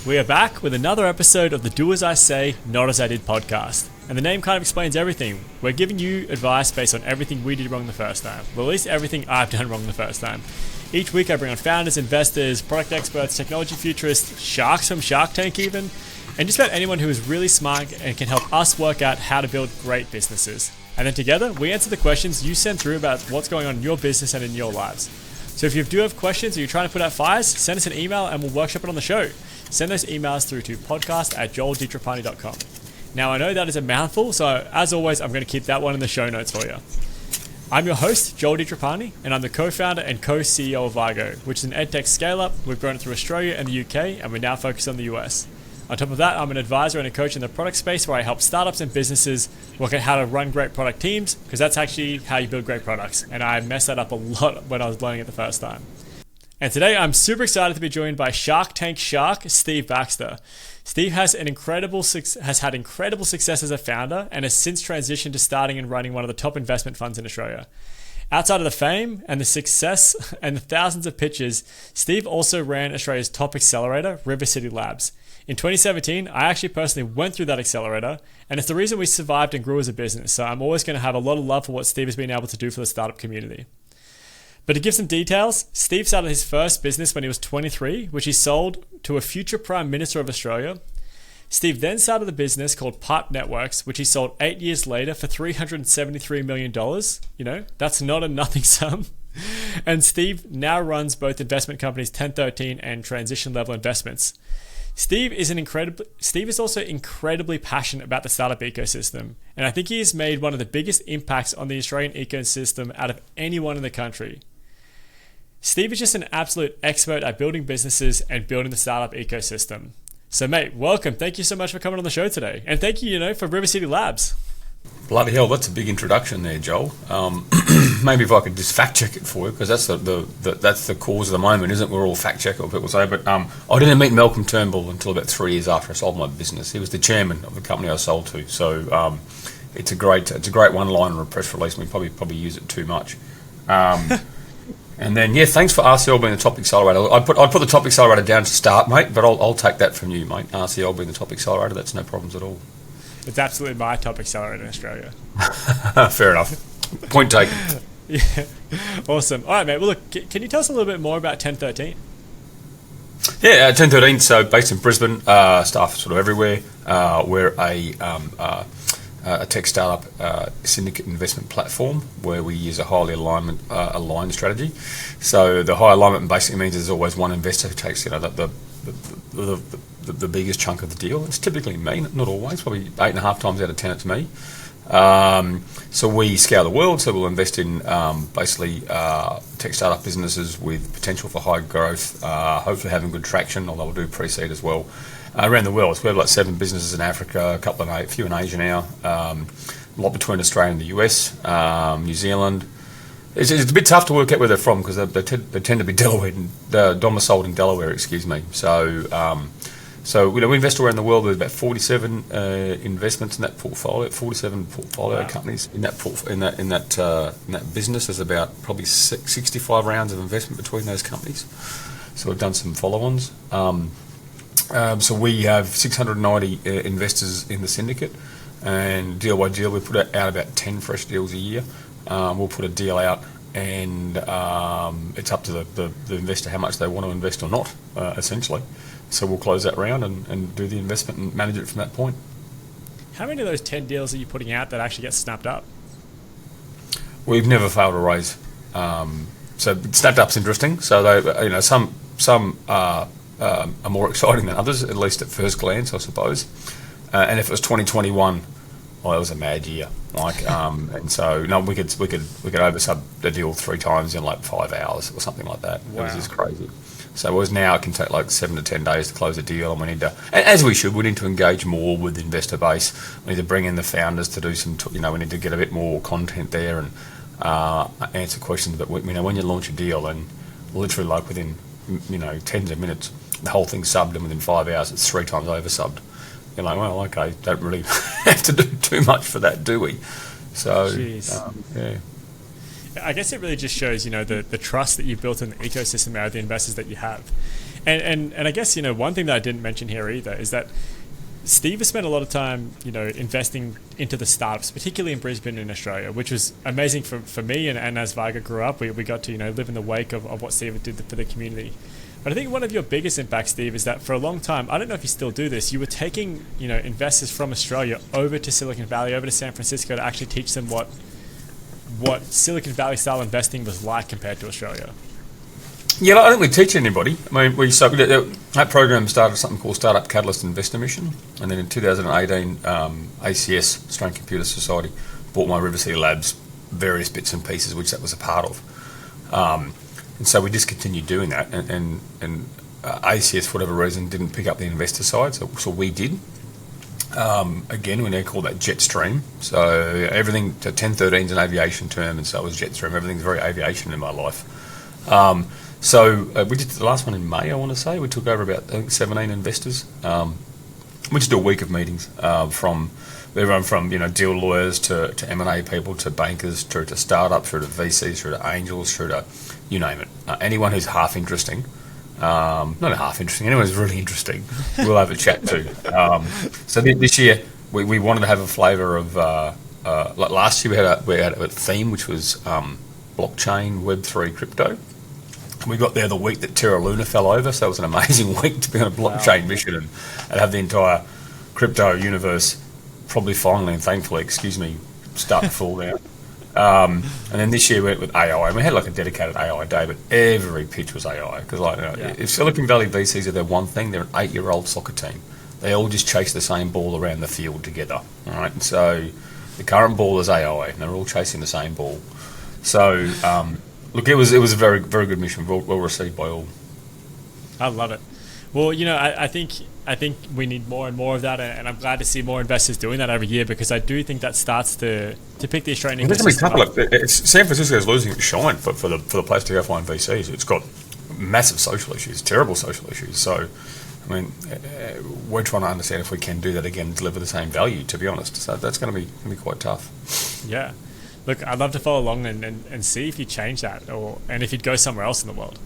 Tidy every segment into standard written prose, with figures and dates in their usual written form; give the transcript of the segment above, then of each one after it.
We are back with another episode of the Do As I Say, Not As I Did podcast. And the name kind of explains everything. We're giving you advice based on everything we did wrong the first time. Well, at least everything I've done wrong the first time. Each week I bring on founders, investors, product experts, technology futurists, sharks from Shark Tank even, and just about anyone who is really smart and can help us work out how to build great businesses. And then together, we answer the questions you send through about what's going on in your business and in your lives. So if you do have questions or you're trying to put out fires, send us an email and we'll workshop it on the show. Send those emails through to podcast@joelditrapani.com. Now I know that is a mouthful, so as always, I'm going to keep that one in the show notes for you. I'm your host, Joel Di and I'm the co-founder and co-CEO of Vigo, which is an edtech scale-up. We've grown it through Australia and the UK, and we're now focused on the US. On top of that, I'm an advisor and a coach in the product space where I help startups and businesses work out how to run great product teams, because that's actually how you build great products. And I messed that up a lot when I was learning it the first time. And today I'm super excited to be joined by Tank Shark Steve Baxter. Steve has had incredible success as a founder and has since transitioned to starting and running one of the top investment funds in Australia. Outside of the fame and the success and the thousands of pitches, Steve also ran Australia's top accelerator, River City Labs. In 2017, I actually personally went through that accelerator, and it's the reason we survived and grew as a business. So I'm always going to have a lot of love for what Steve has been able to do for the startup community. But to give some details, Steve started his first business when he was 23, which he sold to a future Prime Minister of Australia. Steve then started a business called Pipe Networks, which he sold 8 years later for $373 million. You know, that's not a nothing sum. And Steve now runs both investment companies 1013 and Transition Level Investments. Steve is also incredibly passionate about the startup ecosystem, and I think he has made one of the biggest impacts on the Australian ecosystem out of anyone in the country. Steve is just an absolute expert at building businesses and building the startup ecosystem. So mate, welcome. Thank you so much for coming on the show today. And thank you, for River City Labs. Bloody hell, that's a big introduction there, Joel. Maybe if I could just fact check it for you, because that's that's the cause of the moment, isn't it? We're all fact check, or people say. But I didn't meet Malcolm Turnbull until about 3 years after I sold my business. He was the chairman of the company I sold to. So it's a great one line or a press release. We probably use it too much. And then thanks for RCL being the top accelerator. I'd put the top accelerator down to start, mate. But I'll take that from you, mate. RCL being the top accelerator, that's no problems at all. It's absolutely my top accelerator in Australia. Fair enough. Point taken. Yeah. Awesome. All right, mate. Well, look, can you tell us a little bit more about 1013? Yeah, 1013. So based in Brisbane, staff sort of everywhere. We're a tech startup syndicate investment platform where we use a highly aligned strategy. So the high alignment basically means there's always one investor who takes the biggest chunk of the deal. It's typically me, not always, probably 8.5 times out of 10 it's me. So we scale the world, so we'll invest in basically tech startup businesses with potential for high growth, hopefully having good traction, although we'll do pre-seed as well, around the world. So we have like 7 businesses in Africa, a few in Asia now, a lot between Australia and the US, New Zealand. It's a bit tough to work out where they're from because they tend to be domiciled in Delaware, excuse me. So we invest around the world with about 47 investments in that portfolio, 47 portfolio companies in that business. There's about probably 65 rounds of investment between those companies. So we've done some follow-ons. So we have 690 investors in the syndicate, and deal by deal we put out about 10 fresh deals a year. We'll put a deal out, and it's up to the investor how much they want to invest or not, essentially. So we'll close that round and do the investment and manage it from that point. How many of those 10 deals are you putting out that actually get snapped up? We've never failed to raise. So snapped up's interesting. So they, some are more exciting than others, at least at first glance, I suppose. And if it was 2021, well, it was a mad year. And so we could oversub the deal 3 times in like 5 hours or something like that. Wow. It was just crazy. So whereas now it can take like 7 to 10 days to close a deal, and we need to, as we should, we need to engage more with the investor base. We need to bring in the founders to do some, we need to get a bit more content there and answer questions. But when you launch a deal and literally like within tens of minutes, the whole thing's subbed, and within 5 hours it's 3 times over subbed. You're like, well, okay, don't really have to do too much for that, do we? So, yeah. I guess it really just shows, the trust that you've built in the ecosystem out of the investors that you have. And I guess, one thing that I didn't mention here either is that Steve has spent a lot of time, investing into the startups, particularly in Brisbane in Australia, which was amazing for me. And as Varga grew up, we got to, live in the wake of what Steve did for the community. But I think one of your biggest impacts, Steve, is that for a long time, I don't know if you still do this, you were taking, investors from Australia over to Silicon Valley, over to San Francisco to actually teach them what Silicon Valley style investing was like compared to Australia. Yeah, I don't think we teach anybody. I mean, that program started something called Startup Catalyst Investor Mission, and then in 2018, ACS, Australian Computer Society, bought my River City Labs various bits and pieces, which that was a part of. And so we discontinued doing that, and ACS, for whatever reason, didn't pick up the investor side, so we did. Again, we now call that jet stream. So everything, 1013 is an aviation term, and so it was jet stream. Everything's very aviation in my life. So we did the last one in May, I want to say. We took over about, I think, 17 investors. We just do a week of meetings from everyone from deal lawyers to M&A people to bankers through to startups, through to VCs, through to angels, through to you name it. Anyone who's half interesting, not half interesting, anyone who's really interesting, we'll have a chat to. So this year we wanted to have a flavour of like last year we had a theme which was blockchain, Web3, crypto. We got there the week that Terra Luna fell over, so it was an amazing week to be on a blockchain mission and have the entire crypto universe probably finally and thankfully, start to fall down. And then this year we went with AI, and we had like a dedicated AI day, but every pitch was AI. Because if Silicon Valley VCs are their one thing, they're an 8-year-old soccer team. They all just chase the same ball around the field together. All right, and so the current ball is AI, and they're all chasing the same ball. So look, it was a very, very good mission, well received by all. I love it. Well, I think we need more and more of that, and I'm glad to see more investors doing that every year, because I do think that starts to pick the Australian ecosystem up. San Francisco is losing its shine for the place to go find VCs. It's got massive social issues, terrible social issues. So, I mean, we're trying to understand if we can do that again and deliver the same value, to be honest. So that's going to be quite tough. Yeah. Look, I'd love to follow along and see if you change that, and if you'd go somewhere else in the world.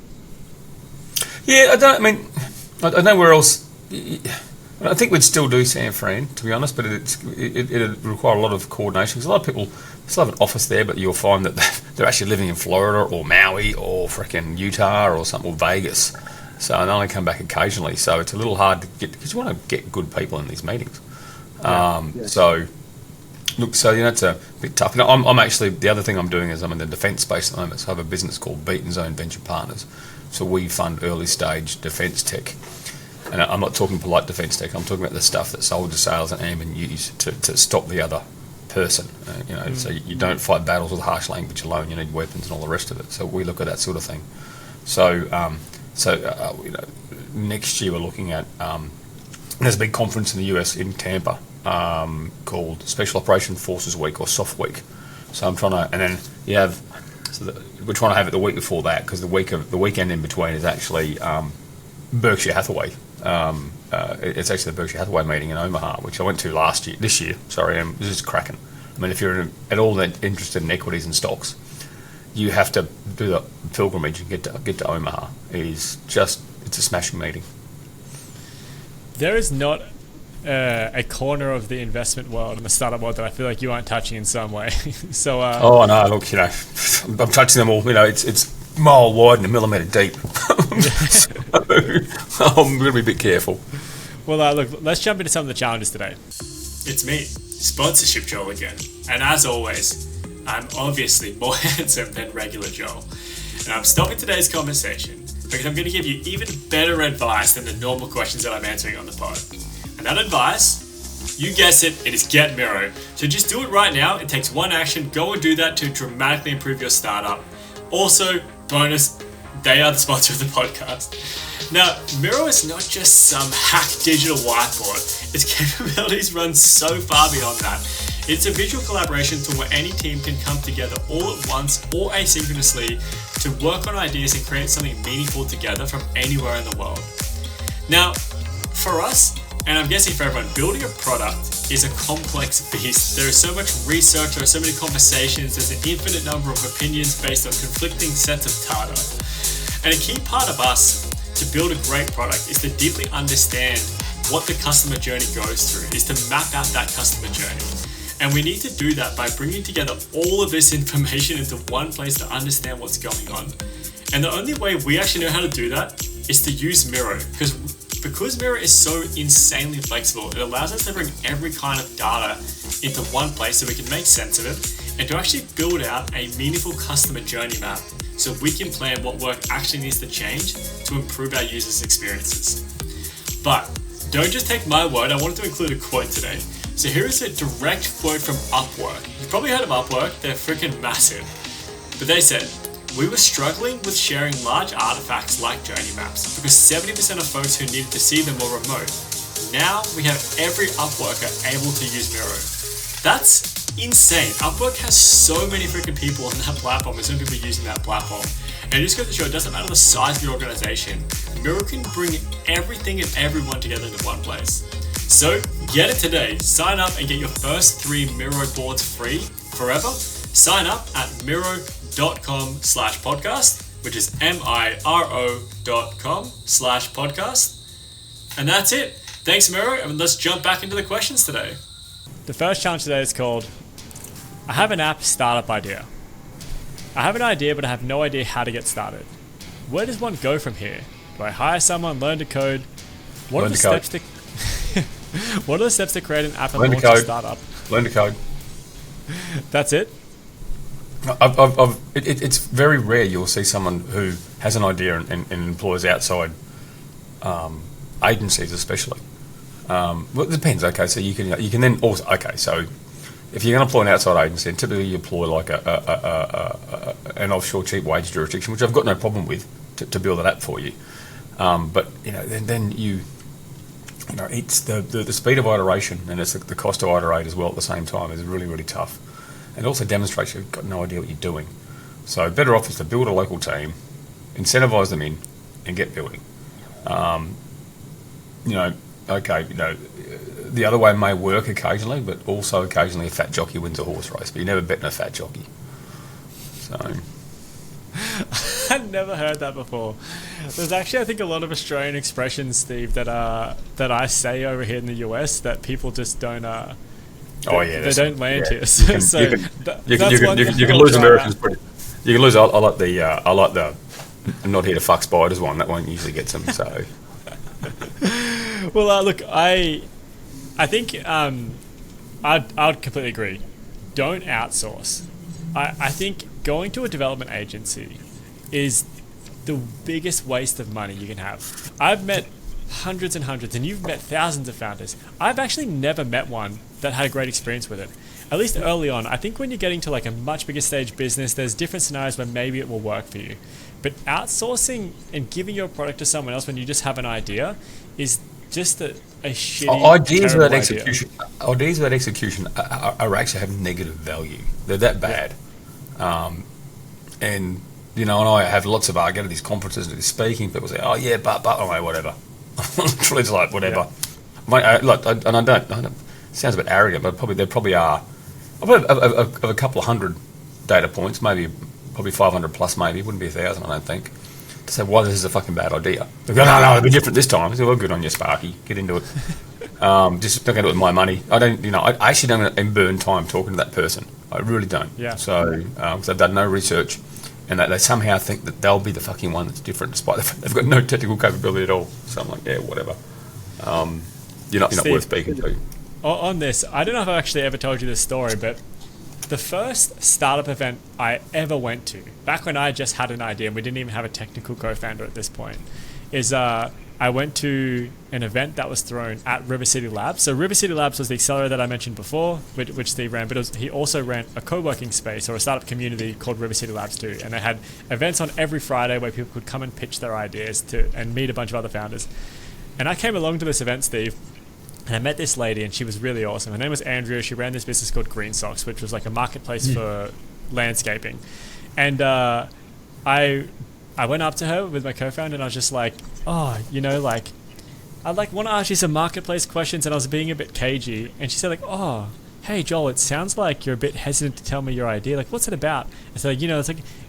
Yeah, I don't know where else. I think we'd still do San Fran, to be honest, but it'd require a lot of coordination, because a lot of people still have an office there, but you'll find that they're actually living in Florida or Maui or frickin' Utah or something, or Vegas. So they only come back occasionally. So it's a little hard to get, because you want to get good people in these meetings. So look, it's a bit tough. I'm actually, the other thing I'm doing is I'm in the defence space at the moment. So I have a business called Beaton Zone Venture Partners. So we fund early stage defence tech. And I'm not talking polite defence tech. I'm talking about the stuff that soldier, sailors and airmen use to stop the other person. So you don't fight battles with harsh language alone. You need weapons and all the rest of it. So we look at that sort of thing. So next year we're looking at there's a big conference in the US in Tampa called Special Operations Forces Week, or SOF Week. So I'm trying to, and then you have, we're trying to have it the week before that, because the weekend in between is actually Berkshire Hathaway. It's actually the Berkshire Hathaway meeting in Omaha, which I went to this year. This is cracking. I mean, if you're at all interested in equities and stocks, you have to do the pilgrimage and get to Omaha. It's a smashing meeting. There is not a corner of the investment world and the startup world that I feel like you aren't touching in some way. So. Oh no! Look, I'm touching them all. It's mile wide and a millimetre deep. So, I'm going to be a bit careful. Well, look, let's jump into some of the challenges today. It's me, Sponsorship Joel again. And as always, I'm obviously more handsome than regular Joel. And I'm stopping today's conversation because I'm going to give you even better advice than the normal questions that I'm answering on the pod. And that advice, you guessed it, it is get Miro. So just do it right now. It takes one action. Go and do that to dramatically improve your startup. Also, bonus, they are the sponsor of the podcast. Now, Miro is not just some hack digital whiteboard. Its capabilities run so far beyond that. It's a visual collaboration tool where any team can come together all at once or asynchronously to work on ideas and create something meaningful together from anywhere in the world. Now, for us, and I'm guessing for everyone, building a product is a complex beast. There is so much research, there are so many conversations, there's an infinite number of opinions based on conflicting sets of data. And a key part of us to build a great product is to deeply understand what the customer journey goes through, is to map out that customer journey. And we need to do that by bringing together all of this information into one place to understand what's going on. And the only way we actually know how to do that is to use Miro, because Miro is so insanely flexible. It allows us to bring every kind of data into one place so we can make sense of it, and to actually build out a meaningful customer journey map so we can plan what work actually needs to change to improve our users' experiences. But don't just take my word, I wanted to include a quote today. So here is a direct quote from Upwork. You've probably heard of Upwork, they're freaking massive. But they said, "We were struggling with sharing large artifacts like journey maps because 70% of folks who needed to see them were remote. Now we have every Upworker able to use Miro." That's insane. Upwork has so many freaking people on that platform, and so many people using that platform. And it just goes to show it doesn't matter the size of your organization, Miro can bring everything and everyone together into one place. So get it today. Sign up and get your first 3 Miro boards free forever. Sign up at miro.com/podcast, which is miro.com/podcast. And that's it. Thanks, Miro, and let's jump back into the questions today. The first challenge today is called, I have an app startup idea. I have an idea, but I have no idea how to get started. Where does one go from here? Do I hire someone, learn to code? What are the steps to What are the steps to create an app and launch a startup? Learn to code. That's it? It's very rare you'll see someone who has an idea and employs outside agencies, especially. Well, it depends. Okay, so you can then also, okay, so if you're going to employ an outside agency, and typically you employ like an offshore cheap wage jurisdiction, which I've got no problem with, to build an app for you. But then it's the speed of iteration, and it's the cost to iterate as well at the same time is really, really tough. And it also demonstrates you've got no idea what you're doing. So better off is to build a local team, incentivize them in, and get building. The other way may work occasionally, but also occasionally a fat jockey wins a horse race, but you never bet on a fat jockey. So I've never heard that before. There's actually, I think, a lot of Australian expressions, Steve, that I say over here in the US that people just don't. They don't land here. So you can lose Americans pretty. You can lose. I like the not here to fuck spiders one. That one usually gets them. So. Well, look, I think I'd completely agree. Don't outsource. I think going to a development agency is the biggest waste of money you can have. I've met hundreds and hundreds, and you've met thousands of founders. I've actually never met one that had a great experience with it. At least early on. I think when you're getting to like a much bigger stage business, there's different scenarios where maybe it will work for you. But outsourcing and giving your product to someone else when you just have an idea is just a shitty, ideas without idea. execution. Ideas without execution are actually have negative value. They're that bad. And I have lots of I go to these conferences and speaking. People say, "Oh yeah, but whatever." Literally, it's like whatever. Yeah. I don't. It sounds a bit arrogant, but there probably are. Of a couple of hundred data points, probably 500 plus, maybe wouldn't be 1,000. I don't think. To say why this is a fucking bad idea. They go, no, it'll be different this time. I say, well, good on you, Sparky. Get into it. Just don't go do it with my money. I don't. I actually don't burn time talking to that person. I really don't. Yeah. So because I've done no research, and they somehow think that they'll be the fucking one that's different, despite the fact they've got no technical capability at all. So I'm like, yeah, whatever. You're not worth speaking to. On this, I don't know if I've actually ever told you this story, but the first startup event I ever went to, back when I just had an idea and we didn't even have a technical co-founder at this point, is I went to an event that was thrown at River City Labs. So River City Labs was the accelerator that I mentioned before, which Steve ran, but he also ran a co-working space or a startup community called River City Labs too. And they had events on every Friday where people could come and pitch their ideas and meet a bunch of other founders. And I came along to this event, Steve, and I met this lady, and she was really awesome. Her name was Andrea. She ran this business called Green Socks, which was like a marketplace for landscaping. And I went up to her with my co-founder, and I was just like, I'd want to ask you some marketplace questions, and I was being a bit cagey. And she said hey Joel, it sounds like you're a bit hesitant to tell me your idea. Like, what's it about? I said,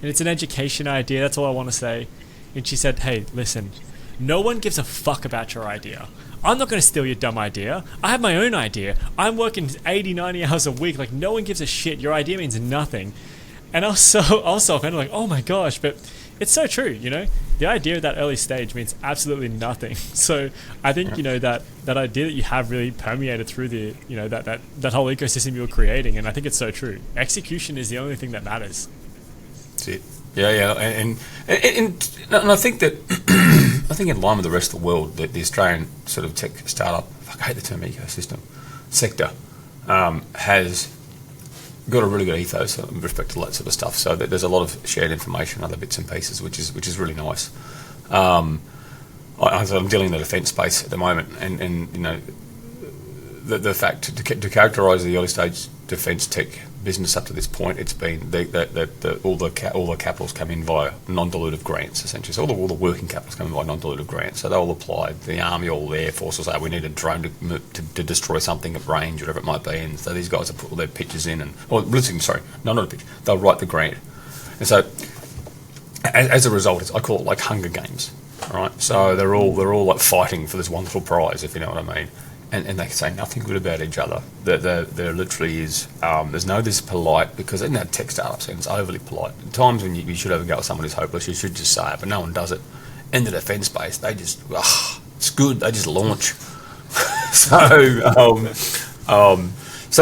it's an education idea. That's all I want to say. And she said, hey, listen, no one gives a fuck about your idea. I'm not going to steal your dumb idea. I have my own idea. I'm working 80, 90 hours a week. Like, no one gives a shit. Your idea means nothing. And I was so offended, like, oh my gosh, but it's so true, you know? The idea at that early stage means absolutely nothing. So I think, you know, that idea that you have really permeated through the, you know, that whole ecosystem you were creating, and I think it's so true. Execution is the only thing that matters. That's it. Yeah, and I think that I think in line with the rest of the world, the Australian sort of tech startup, I hate the term ecosystem, sector, has got a really good ethos with respect to that sort of stuff. So there's a lot of shared information, other bits and pieces, which is really nice. I'm dealing in the defence space at the moment, and you know, the fact to characterise the early stage defence tech business up to this point, it's been all the capitals come in via non-dilutive grants, essentially. So all the working capitals come in via non-dilutive grants. So they'll apply. The army or the air force will say, we need a drone to destroy something at range, whatever it might be. And so these guys will put all their pitches in, not a pitch. They'll write the grant. And so as a result, I call it like Hunger Games. All right. So they're all like fighting for this wonderful prize, if you know what I mean. And they say nothing good about each other. There literally is. There's no this polite, because in that tech startup scene, it's overly polite. At times when you should have a go at someone who's hopeless, you should just say it, but no one does it. In the defence space, they just, it's good. They just launch. So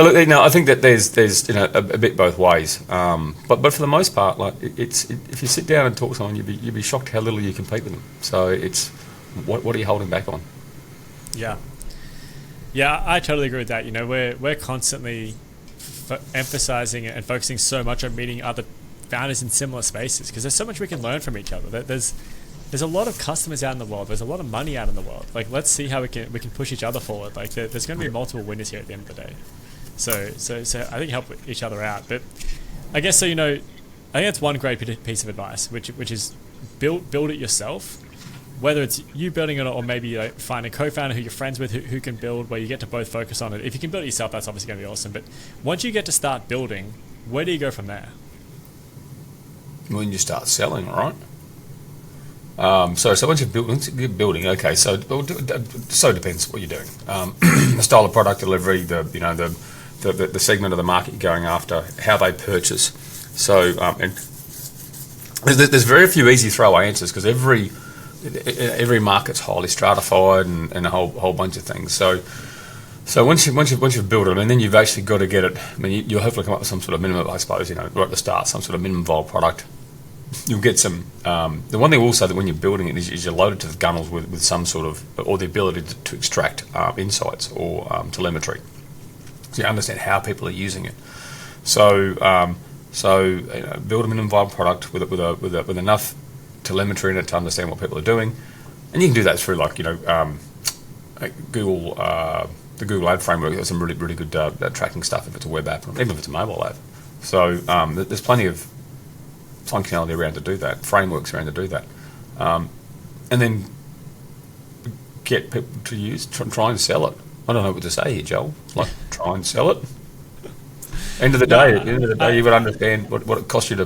look, you know, I think that there's you know a bit both ways. But for the most part, like if you sit down and talk to someone, you'd be shocked how little you compete with them. So it's what are you holding back on? Yeah. Yeah, I totally agree with that. You know, we're constantly emphasizing and focusing so much on meeting other founders in similar spaces, because there's so much we can learn from each other. There's a lot of customers out in the world. There's a lot of money out in the world. Like, let's see how we can push each other forward. Like, there's going to be multiple winners here at the end of the day. So I think help each other out. But I guess so. You know, I think that's one great piece of advice, which is build it yourself. Whether it's you building it or maybe like find a co-founder who you're friends with who can build, where you get to both focus on it. If you can build it yourself, that's obviously going to be awesome. But once you get to start building, where do you go from there? When you start selling, right? So once you're building, okay. So it depends what you're doing. The style of product delivery, the segment of the market you're going after, how they purchase. So and there's very few easy throwaway answers, because every market's highly stratified and a whole bunch of things. So once you've built it, and then you've actually got to get it. I mean, you'll hopefully come up with some sort of minimum, I suppose. You know, right at the start, some sort of minimum viable product. You'll get some. The one thing also that when you're building it is you're loaded to the gunnels with some sort of, or the ability to extract insights or telemetry. So you understand how people are using it. So you know, build a minimum viable product with enough telemetry in it to understand what people are doing, and you can do that through, like, you know, Google, the Google Ad framework. There's some really good tracking stuff if it's a web app, even if it's a mobile app. So there's plenty of functionality around to do that, frameworks around to do that, and then get people to use, try and sell it. I don't know what to say here, Joel. Like, try and sell it. End of the day, you would understand what it costs you to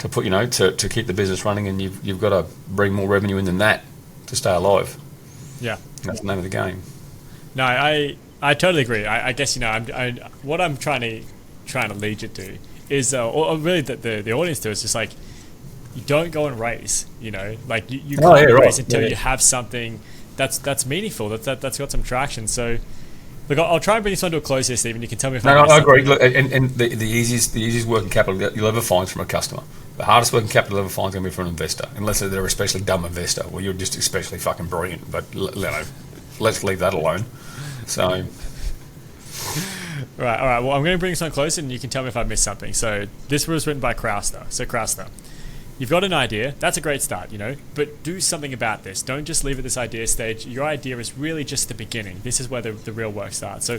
put, you know, to keep the business running, and you've got to bring more revenue in than that to stay alive. Yeah, that's the name of the game. No, I totally agree. I guess, you know, what I'm trying to lead you to is, or really the audience to, is just like, you don't go and race. You know, like you can't race until you have something that's meaningful, that's got some traction. So, look, I'll try and bring this one to a close here, Stephen. You can tell me if I agree. Look, and the easiest working capital that you'll ever find is from a customer. The hardest working capital you'll ever find is going to be from an investor, unless they're an especially dumb investor. Well, you're just especially fucking brilliant. But you know, let's leave that alone. So, all right. Well, I'm going to bring this one close, and you can tell me if I missed something. So, this was written by Crowster. So, Crowster, you've got an idea. That's a great start, you know, but do something about this. Don't just leave at this idea stage. Your idea is really just the beginning. This is where the real work starts. So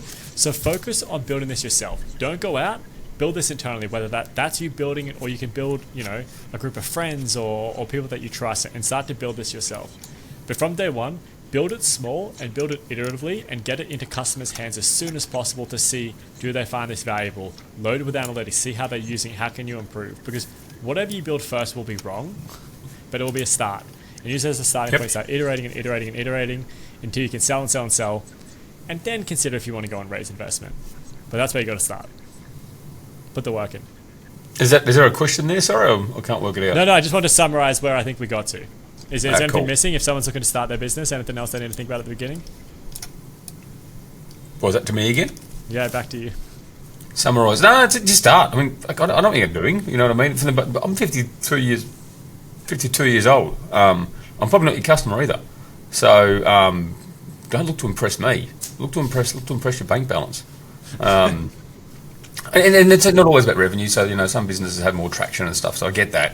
focus on building this yourself. Don't go out. Build this internally, whether that's you building it, or you can build, you know, a group of friends or people that you trust, and start to build this yourself. But from day one, build it small and build it iteratively, and get it into customers' hands as soon as possible to see, do they find this valuable? Load it with analytics, see how they're using it, how can you improve? Because whatever you build first will be wrong, but it will be a start. And use it as a starting point, start iterating and iterating and iterating until you can sell and sell and sell, and then consider if you want to go and raise investment. But that's where you got to start. Put the work in. Is there a question there? Sorry, I can't work it out. No, I just want to summarize where I think we got to. Is there anything cool. missing if someone's looking to start their business? Anything else they need to think about at the beginning? Was that to me again? Yeah, back to you. Summarise. No, just start. I mean, I don't know what you're doing. You know what I mean? But I'm 52 years old. I'm probably not your customer either. So don't look to impress me. Look to impress your bank balance. And it's not always about revenue. So some businesses have more traction and stuff. So I get that.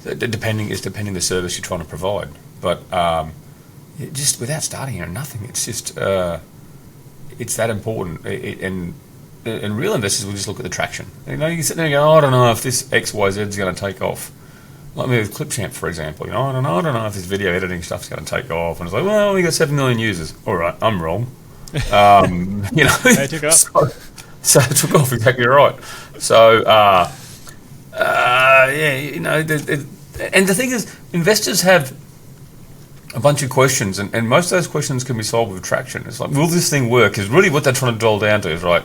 Depending the service you're trying to provide. But just without starting or nothing, it's just it's that important. And real investors will just look at the traction. You sit there and go, I don't know if this XYZ is going to take off. Like me with Clipchamp, for example. I don't know if this video editing stuff's going to take off. And it's like, well, we got 7 million users. All right, I'm wrong. They took off. So it took off, exactly right. So, and the thing is, investors have a bunch of questions, and most of those questions can be solved with traction. It's like, will this thing work? Is really what they're trying to drill down to is, right,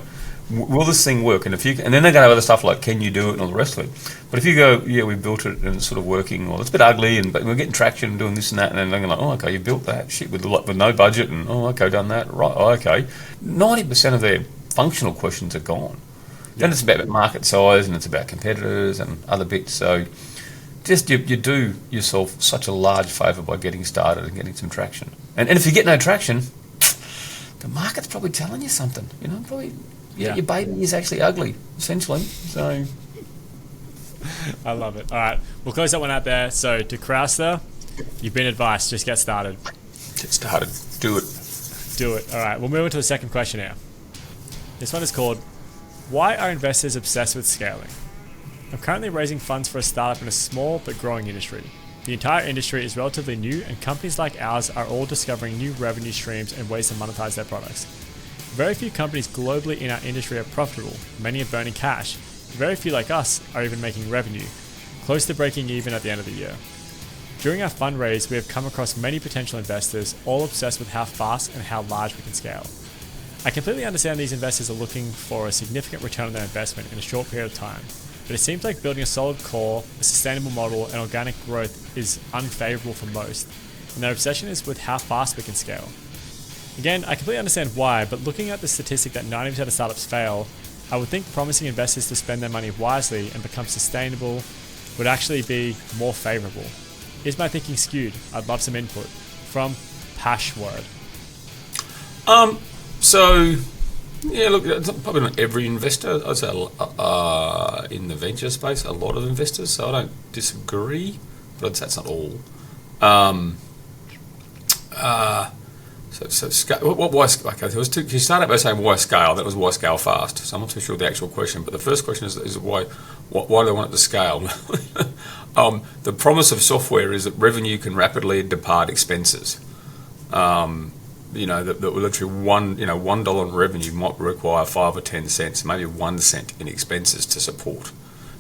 will this thing work? And then they're going to have other stuff like, can you do it, and all the rest of it. But if you go, yeah, we built it and it's sort of working, or it's a bit ugly, but we're getting traction and doing this and that, and then they're like, oh, okay, you built that shit with no budget, and oh, okay, done that, right, oh, okay. 90% of their functional questions are gone. Then it's about market size, and it's about competitors and other bits. So just you do yourself such a large favour by getting started and getting some traction. And if you get no traction, the market's probably telling you something. Probably your baby is actually ugly, essentially. So I love it. All right, we'll close that one out there. So to Crouster, you've been advised, just get started. Get started. Do it. Do it. All right, we'll move on to the second question now. This one is called, why are investors obsessed with scaling? I'm currently raising funds for a startup in a small but growing industry. The entire industry is relatively new, and companies like ours are all discovering new revenue streams and ways to monetize their products. Very few companies globally in our industry are profitable. Many are burning cash. Very few like us are even making revenue, close to breaking even at the end of the year. During our fundraise, we have come across many potential investors, all obsessed with how fast and how large we can scale. I completely understand these investors are looking for a significant return on their investment in a short period of time, but it seems like building a solid core, a sustainable model, and organic growth is unfavorable for most, and their obsession is with how fast we can scale. Again, I completely understand why, but looking at the statistic that 90% of startups fail, I would think promising investors to spend their money wisely and become sustainable would actually be more favorable. Is my thinking skewed? I'd love some input. From Pashword. So, yeah, look, probably not every investor. I'd say in the venture space, a lot of investors. So I don't disagree, but I'd say it's not all. Why? Okay, you started by saying why scale. That was why scale fast. So I'm not too sure of the actual question, but the first question is why do they want it to scale? The promise of software is that revenue can rapidly depart expenses. That literally $1 in revenue might require 5 or 10 cents, maybe 1 cent in expenses to support.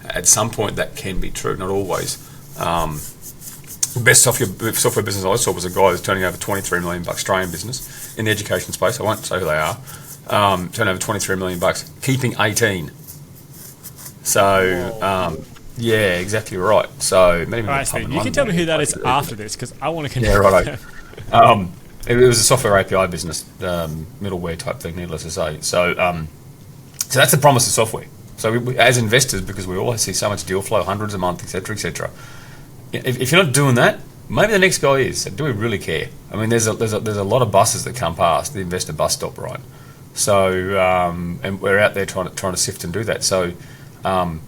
At some point, that can be true, not always. The best software business I saw was a guy who's turning over $23 million Australian business in the education space. I won't say who they are. Turning over $23 million, keeping 18. So, yeah, exactly right. So maybe. All right, Steve, you can tell me who that is after this because I want to connect. Yeah, right. It was a software API business, middleware type thing, needless to say. So that's the promise of software. So we, as investors, because we always see so much deal flow, hundreds a month, etc., etc. If you're not doing that, maybe the next guy is. So do we really care? I mean, there's a lot of buses that come past the investor bus stop, right? So and we're out there trying to sift and do that. So the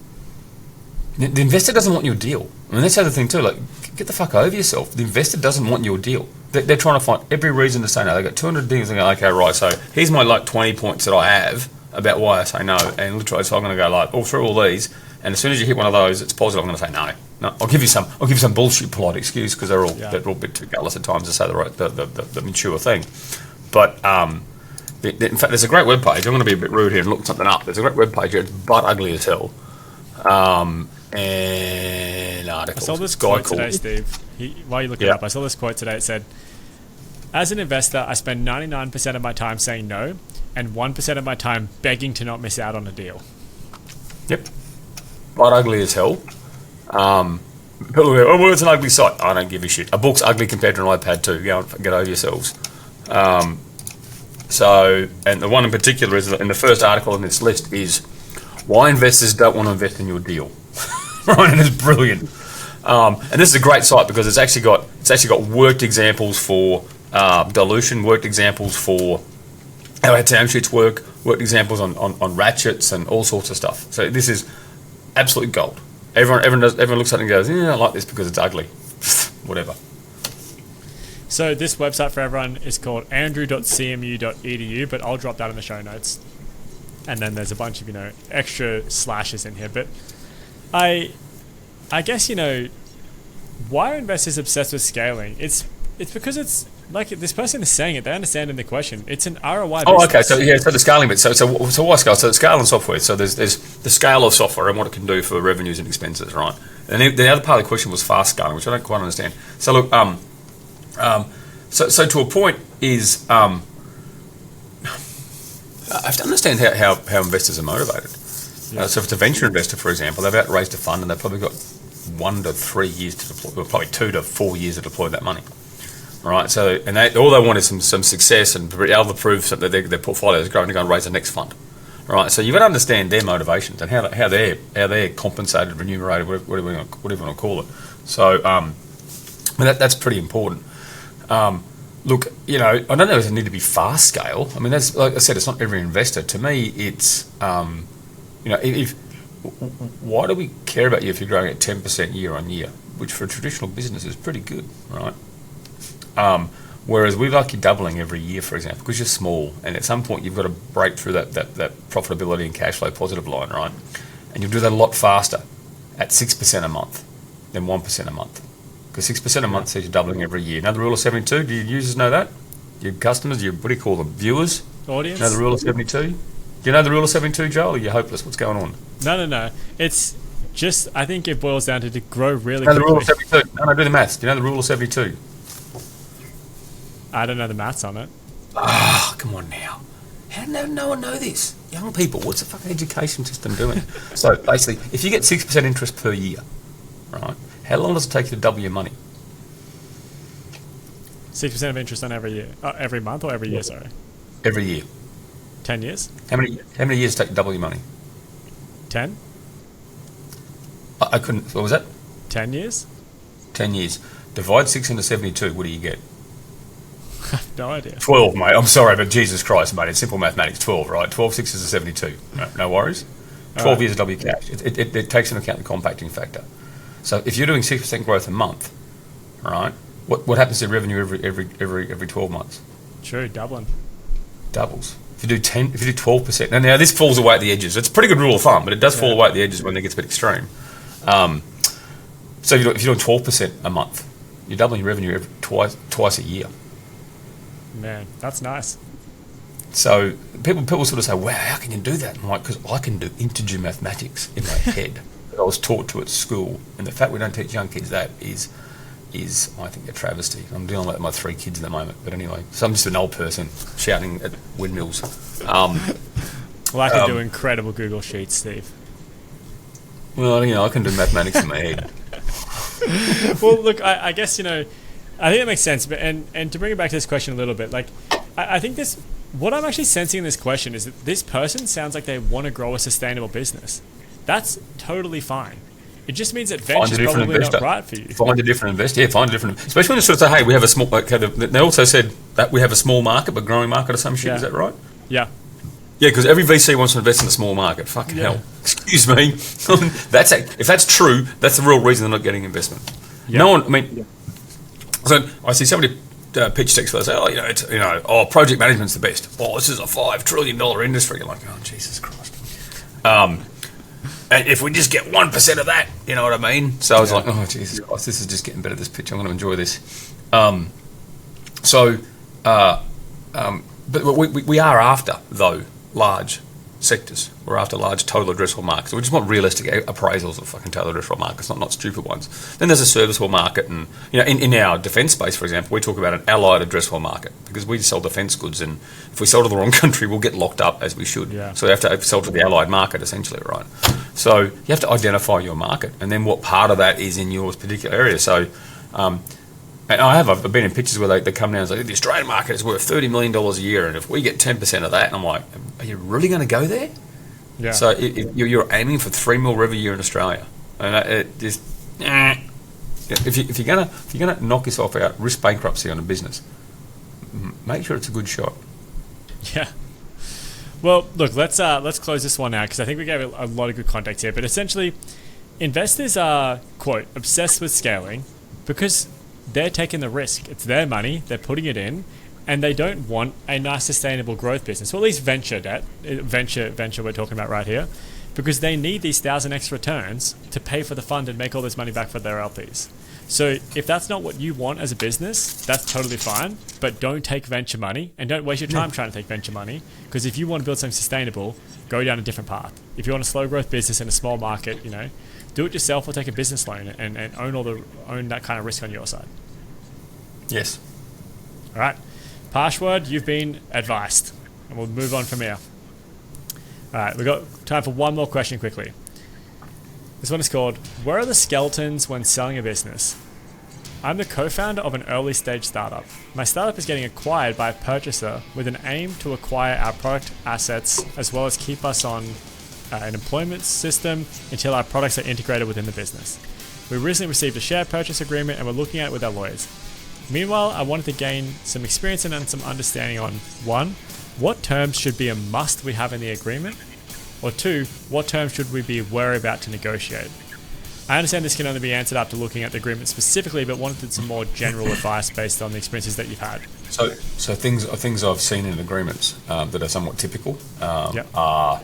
investor doesn't want your deal. I mean, that's the other thing too. Like, get the fuck over yourself. The investor doesn't want your deal. They're trying to find every reason to say no. They've got 200 things and go, okay, right, so here's my 20 points that I have about why I say no. And literally, so I'm going to go through all these, and as soon as you hit one of those, it's positive, I'm going to say no. No, I'll give you some bullshit polite excuse because they're all a bit too gutless at times to say the mature thing. But in fact, there's a great webpage. I'm going to be a bit rude here and look something up. There's a great webpage here. It's butt ugly as hell. And article. I saw this This guy quote called today, Steve. While you look it Yeah. up, I saw this quote today. It said, "As an investor, I spend 99% of my time saying no, and 1% of my time begging to not miss out on a deal." Yep. Quite ugly as hell. People go, oh, well, it's an ugly site. I don't give a shit. A book's ugly compared to an iPad too. Go and get over yourselves. And the one in particular is in the first article in this list is why investors don't want to invest in your deal. Right, and it's brilliant. And this is a great site because it's actually got worked examples for dilution, worked examples for how our term sheets worked examples on ratchets and all sorts of stuff. So this is absolute gold. Everyone looks at it and goes, yeah, I like this because it's ugly. Whatever. So this website for everyone is called andrew.cmu.edu, but I'll drop that in the show notes. And then there's a bunch of, extra slashes in here. But I guess, why are investors obsessed with scaling? It's because it's like this person is saying it. They understand in the question. It's an ROI business. Oh, okay. So the scaling bit. So why scale? So the scale in software. So there's the scale of software and what it can do for revenues and expenses, right? And the other part of the question was fast scaling, which I don't quite understand. So look, so to a point is I have to understand how investors are motivated. Yeah. So if it's a venture investor, for example, they've outraised a fund and they've probably got 1 to 3 years to deploy, or probably 2 to 4 years to deploy that money. Right, so all they want is some success and be able to prove that their portfolio is growing to go and raise the next fund. Right, so you've got to understand their motivations and how they're compensated, remunerated, whatever you want to call it. So that's pretty important. Look, I don't know if it need to be fast scale. I mean, that's like I said, it's not every investor. To me, it's why do we care about you if you're growing at 10% year on year, which for a traditional business is pretty good, right? Whereas we like you doubling every year, for example, because you're small, and at some point you've got to break through that profitability and cash flow positive line, right? And you'll do that a lot faster at 6% a month than 1% a month, because 6% a month says you're doubling every year. Now the rule of 72. Do your users know that? Your customers, what do you call them? Viewers? Audience? Know the rule of 72? Do you know the rule of 72, Joel? Or you're hopeless? What's going on? No. It's just, I think it boils down to grow really No, the quickly. rule of 72. No, do the maths. Do you know the rule of 72? I don't know the maths on it. Ah, come on now. How did no one know this? Young people, what's the fucking education system doing? So basically, if you get 6% interest per year, right, how long does it take you to double your money? 6% of interest on every year. Every month or every year, sorry? Every year. 10 years? How many years does it take to double your money? 10? I couldn't, what was that? 10 years? 10 years. Divide 6 into 72, what do you get? I have no idea. 12, mate. I'm sorry, but Jesus Christ, mate. It's simple mathematics. 12, right? 12 6 is a 72. No worries. 12 years of W cash. It takes into account the compacting factor. So if you're doing 6% growth a month, right? What happens to revenue every 12 months? True, doubling. Doubles. If you do 12%. Now this falls away at the edges. It's a pretty good rule of thumb, but it does fall away at the edges when it gets a bit extreme. So if you're doing 12% a month, you're doubling your revenue twice a year. Man, that's nice. So people sort of say, wow, how can you do that? I'm like, because I can do integer mathematics in my head that I was taught to at school. And the fact we don't teach young kids that is I think, a travesty. I'm dealing with my 3 kids at the moment. But anyway, so I'm just an old person shouting at windmills. Well, I can do incredible Google Sheets, Steve. Well, I can do mathematics in my head. Well, look, I guess, I think that makes sense. But and to bring it back to this question a little bit, like, I think what I'm actually sensing in this question is that this person sounds like they want to grow a sustainable business. That's totally fine. It just means that venture's probably not right for you. Find a different investor. Yeah, find a different. Especially when they sort of say, hey, we have a small. They also said that we have a small market but growing market or some shit. Yeah. Is that right? Yeah. Yeah, because every VC wants to invest in a small market. Fucking hell. Excuse me. If that's true, that's the real reason they're not getting investment. Yeah. No one. I mean, so I see somebody pitch decks where they say, project management's the best. Oh, this is a $5 trillion industry. You're like, oh, Jesus Christ. And if we just get 1% of that, you know what I mean? So I was like, oh, Jesus Christ, this is just getting better, this pitch. I'm going to enjoy this. But we are after, though, large sectors. We're after large total addressable markets. We just want realistic appraisals of fucking total addressable markets, not stupid ones. Then there's a serviceable market, and in our defence space, for example, we talk about an allied addressable market because we sell defence goods, and if we sell to the wrong country, we'll get locked up as we should. Yeah. So we have to sell to the allied market essentially, right? So you have to identify your market, and then what part of that is in your particular area. So. And I've been in pitches where they come down and say, the Australian market is worth $30 million a year, and if we get 10% of that, and I'm like, are you really going to go there? Yeah. So you're aiming for $3 million revenue a year in Australia. And if you're gonna knock yourself out, risk bankruptcy on a business, make sure it's a good shot. Yeah. Well, look, let's close this one out because I think we gave a lot of good context here. But essentially, investors are, quote, obsessed with scaling because they're taking the risk. It's their money. They're putting it in, and they don't want a nice sustainable growth business, or at least venture we're talking about right here, because they need these 1000x returns to pay for the fund and make all this money back for their LPs. So if that's not what you want as a business, that's totally fine, but don't take venture money and don't waste your time trying to take venture money, because if you want to build something sustainable, go down a different path. If you want a slow growth business in a small market, do it yourself or take a business loan and own that kind of risk on your side. Yes. All right. Password, you've been advised. And we'll move on from here. All right, we've got time for one more question quickly. This one is called, where are the skeletons when selling a business? I'm the co-founder of an early stage startup. My startup is getting acquired by a purchaser with an aim to acquire our product assets as well as keep us on an employment system until our products are integrated within the business. We recently received a share purchase agreement and we're looking at it with our lawyers. Meanwhile, I wanted to gain some experience and some understanding on 1, what terms should be a must we have in the agreement? Or 2, what terms should we be wary about to negotiate? I understand this can only be answered after looking at the agreement specifically, but wanted some more general advice based on the experiences that you've had. So things I've seen in agreements that are somewhat typical are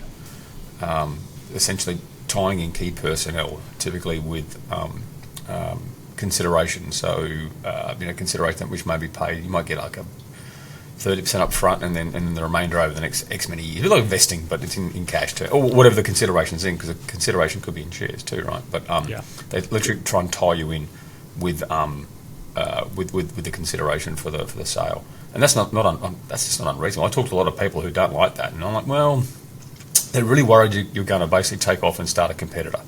essentially tying in key personnel, typically with consideration. So consideration which may be paid. You might get like a 30% up front and then the remainder over the next X many years. It's like investing, but it's in cash too, or whatever the consideration's in, because the consideration could be in shares too, right? But they literally try and tie you in with the consideration for the sale, and that's that's just not unreasonable. I talk to a lot of people who don't like that, and I'm like, well, they're really worried you're going to basically take off and start a competitor,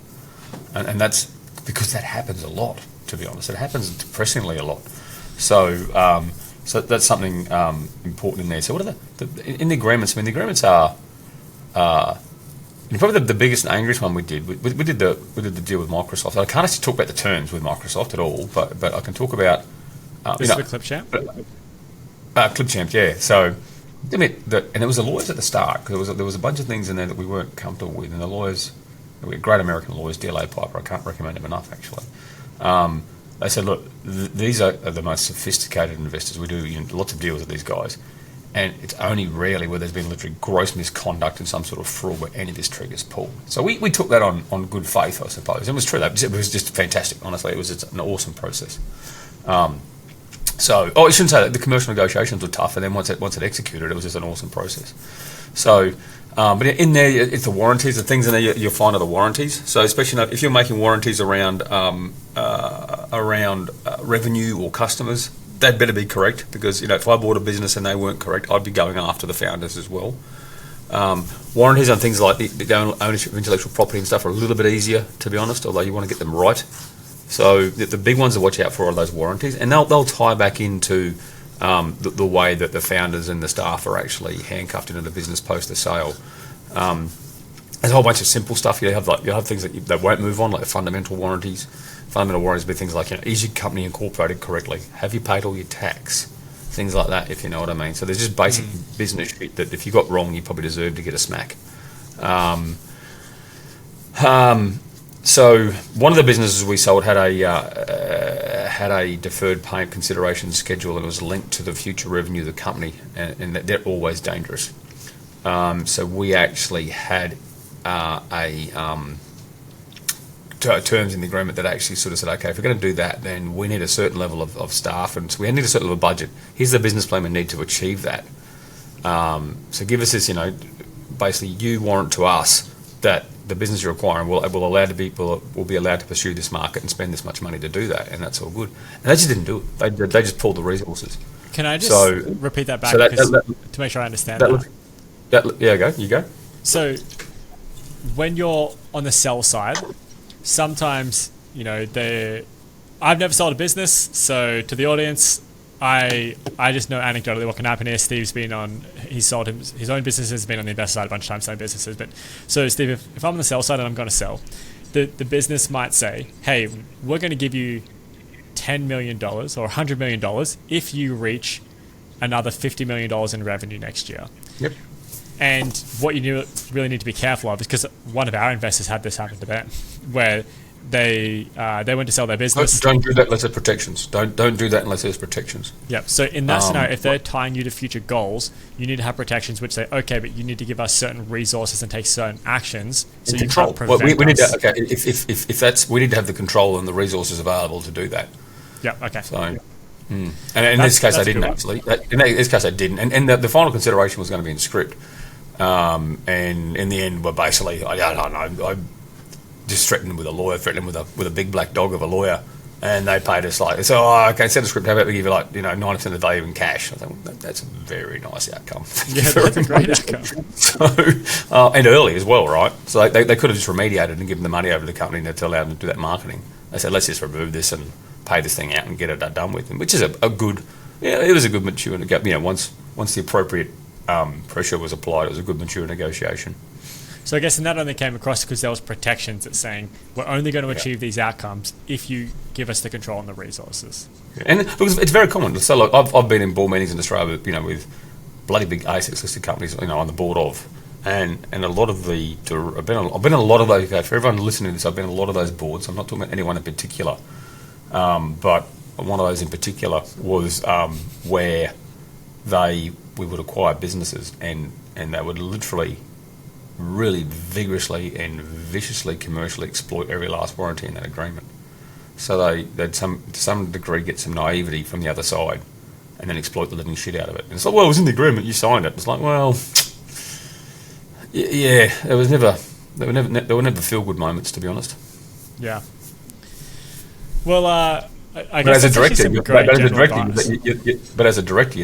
and that's because that happens a lot. To be honest, it happens depressingly a lot. So. So that's something important in there. So what are in the agreements? I mean, the agreements are probably the biggest and angriest one we did. We did the deal with Microsoft. I can't actually talk about the terms with Microsoft at all, but I can talk about this is the Clipchamp. Clipchamp, yeah. So and it was the lawyers at the start, because there was a bunch of things in there that we weren't comfortable with, and the lawyers, we had great American lawyers, DLA Piper. I can't recommend them enough, actually. They said, look, these are the most sophisticated investors. We do lots of deals with these guys, and it's only rarely where there's been literally gross misconduct and some sort of fraud where any of this triggers pull. So we took that on good faith, I suppose. It was true. It was just fantastic, honestly. It was an awesome process. I shouldn't say that. The commercial negotiations were tough, and then once it executed, it was just an awesome process. So, but in there, it's the warranties. The things in there you'll find are the warranties. So especially if you're making warranties around revenue or customers, they'd better be correct, because if I bought a business and they weren't correct, I'd be going after the founders as well. Warranties on things like the ownership of intellectual property and stuff are a little bit easier, to be honest, although you want to get them right. So the big ones to watch out for are those warranties, and they'll tie back into the way that the founders and the staff are actually handcuffed into the business post the sale. There's a whole bunch of simple stuff. You'll have things that won't move on, like fundamental warranties. Fundamental warranties will be things like, is your company incorporated correctly? Have you paid all your tax? Things like that, if you know what I mean. So there's just basic business shit that if you got wrong, you probably deserve to get a smack. So one of the businesses we sold had a deferred payment consideration schedule, and it was linked to the future revenue of the company, and they're always dangerous. So we actually had terms in the agreement that actually sort of said, okay, if we're going to do that, then we need a certain level of staff, and so we need a certain level of budget. Here's the business plan we need to achieve that. So give us this, basically you warrant to us that the business you're acquiring will be allowed to pursue this market and spend this much money to do that, and that's all good. And they just didn't do it. They just pulled the resources. Can I just repeat that back to make sure I understand that? You go. So when you're on the sell side, sometimes, I've never sold a business, so to the audience, I just know anecdotally what can happen here. He's sold his own business, has been on the investor side a bunch of times, selling businesses. But so Steve, if I'm on the sell side and I'm going to sell, the business might say, hey, we're going to give you $10 million or $100 million if you reach another $50 million in revenue next year. Yep. And what you really need to be careful of is, because one of our investors had this happen to them, where they went to sell their business. Don't do that unless there's protections. Don't do that unless there's protections. Yep. So in that scenario, if they're tying you to future goals, you need to have protections which say, okay, but you need to give us certain resources and take certain actions so you can't prevent we need us. to, okay, if that's, we need to have the control and the resources available to do that. Yep. Okay. So, and in this case, I didn't actually. In this case, I didn't. And the final consideration was going to be in the script. And in the end, we're basically, I don't know, I just threatened with a lawyer, with a big black dog of a lawyer, and they paid us okay, send a script, how about we give you 90% of the value in cash? I thought, that's a very nice outcome. Yeah, that's a great outcome. So, and early as well, right? So they could have just remediated and given the money over to the company to allow them to do that marketing. They said, let's just remove this and pay this thing out and get it done with, which is a good, it was a good mature, once the appropriate pressure was applied, it was a good mature negotiation. So I guess, and that only came across because there was protections that saying we're only going to achieve these outcomes if you give us the control and the resources. Yeah. And because it's very common. So I've been in board meetings in Australia, with bloody big ASX listed companies, on the board of, and a lot of I've been in a lot of those. Okay, for everyone listening to this, I've been in a lot of those boards. I'm not talking about anyone in particular, but one of those in particular was where we would acquire businesses and they would literally really vigorously and viciously commercially exploit every last warranty in that agreement. So they'd to some degree get some naivety from the other side and then exploit the living shit out of it. And it's like, well, it was in the agreement, you signed it. It's like, well, yeah, there were never feel-good moments, to be honest. Yeah. Well, I guess as a director, you're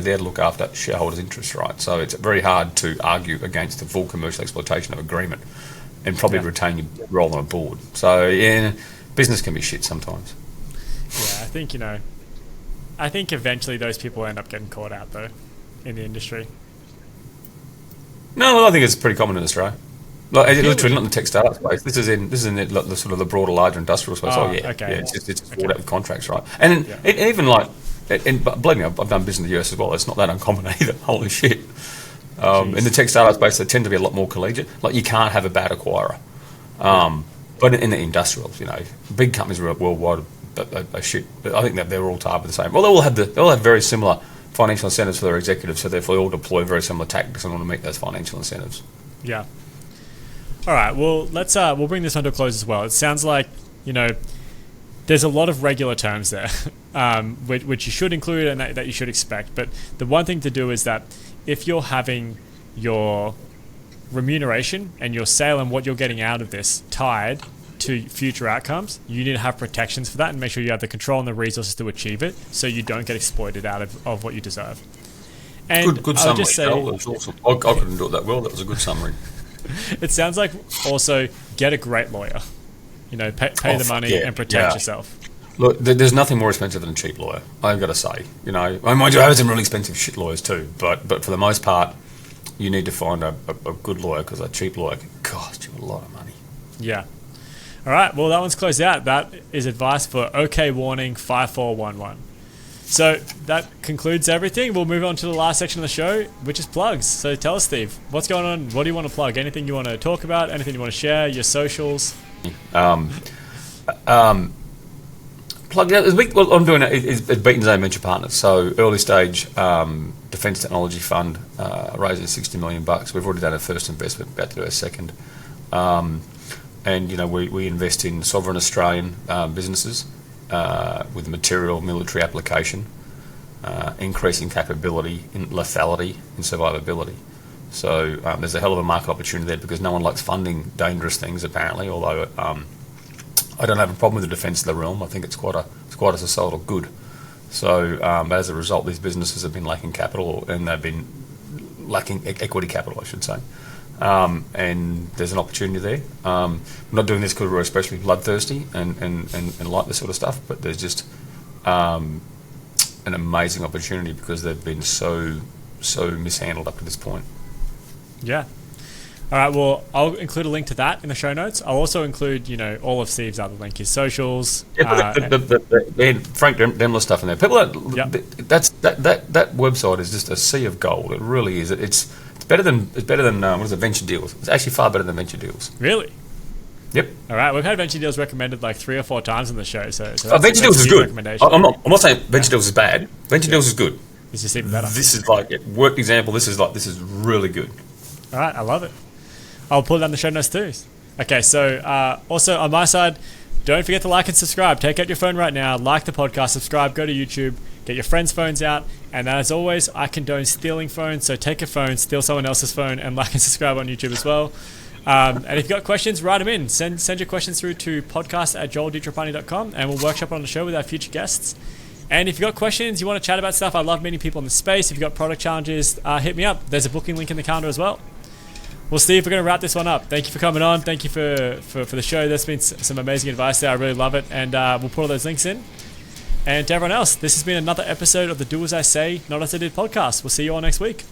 there to look after shareholders' interests, right? So it's very hard to argue against the full commercial exploitation of agreement and probably retain your role on a board. So business can be shit sometimes. Yeah, I think eventually those people end up getting caught out though in the industry. No, I think it's pretty common in Australia. Literally not in the tech startup space. This is in the sort of the broader, larger industrial space. Okay. Yeah, it's bought out with contracts, right? And even but believe me, I've done business in the US as well. It's not that uncommon either. Holy shit! In the tech startup space, they tend to be a lot more collegiate. You can't have a bad acquirer. But in the industrials, big companies worldwide are shit. I think that they're all targeted the same. Well, they'll have very similar financial incentives for their executives, so therefore they all deploy very similar tactics in order to meet those financial incentives. Yeah. All right. Well, let's we'll bring this on to a close as well. It sounds like there's a lot of regular terms there, which you should include and that you should expect. But the one thing to do is that if you're having your remuneration and your sale and what you're getting out of this tied to future outcomes, you need to have protections for that and make sure you have the control and the resources to achieve it, so you don't get exploited out of what you deserve. And good summary. Just say, that was awesome. I couldn't do it that well. That was a good summary. It sounds like also get a great lawyer. Pay the money and protect yourself. Look, there's nothing more expensive than a cheap lawyer, I've got to say. Mind you, I have some really expensive shit lawyers too, but for the most part, you need to find a good lawyer, because a cheap lawyer can cost you a lot of money. Yeah. All right, well, that one's closed out. That is advice for OK Warning 5411. So that concludes everything. We'll move on to the last section of the show, which is plugs. So tell us, Steve, what's going on? What do you want to plug? Anything you want to talk about? Anything you want to share? Your socials? Plug out. What I'm doing is Beaton's own venture partners. So early stage defence technology fund, raising $60 million. We've already done our first investment, about to do our second. And we invest in sovereign Australian businesses with material military application, increasing capability in lethality and survivability. So there's a hell of a market opportunity there because no one likes funding dangerous things apparently. Although I don't have a problem with the defence of the realm. I think it's quite a societal good. So as a result, these businesses have been lacking capital, and they've been lacking equity capital, I should say. And there's an opportunity there. We're not doing this because we're especially bloodthirsty and like this sort of stuff, but there's just an amazing opportunity because they've been so mishandled up to this point. Yeah. All right. Well, I'll include a link to that in the show notes. I'll also include, all of Steve's other link, his socials. Yeah, Frank Demler stuff in there. People, that website is just a sea of gold. It really is. It's better than what is it, Venture Deals. It's actually far better than Venture Deals. Really? Yep. All right. We've had Venture Deals recommended like 3 or 4 times on the show. So Venture Deals is good. I'm not saying Venture Deals is bad. Venture Deals is good. It's just even better. This is like a worked example. This is really good. All right. I love it. I'll put it on the show notes too. Okay. So also on my side, don't forget to like and subscribe. Take out your phone right now. Like the podcast. Subscribe. Go to YouTube. Get your friends' phones out. And as always, I condone stealing phones. So take a phone, steal someone else's phone, and like and subscribe on YouTube as well. And if you've got questions, write them in. Send your questions through to podcast@joelditrapani.com, and we'll workshop on the show with our future guests. And if you've got questions, you want to chat about stuff, I love meeting people in the space. If you've got product challenges, hit me up. There's a booking link in the calendar as well. Well, Steve, we're going to wrap this one up. Thank you for coming on. Thank you for the show. There's been some amazing advice there. I really love it. And we'll put all those links in. And to everyone else, this has been another episode of the Do As I Say, Not As I Did podcast. We'll see you all next week.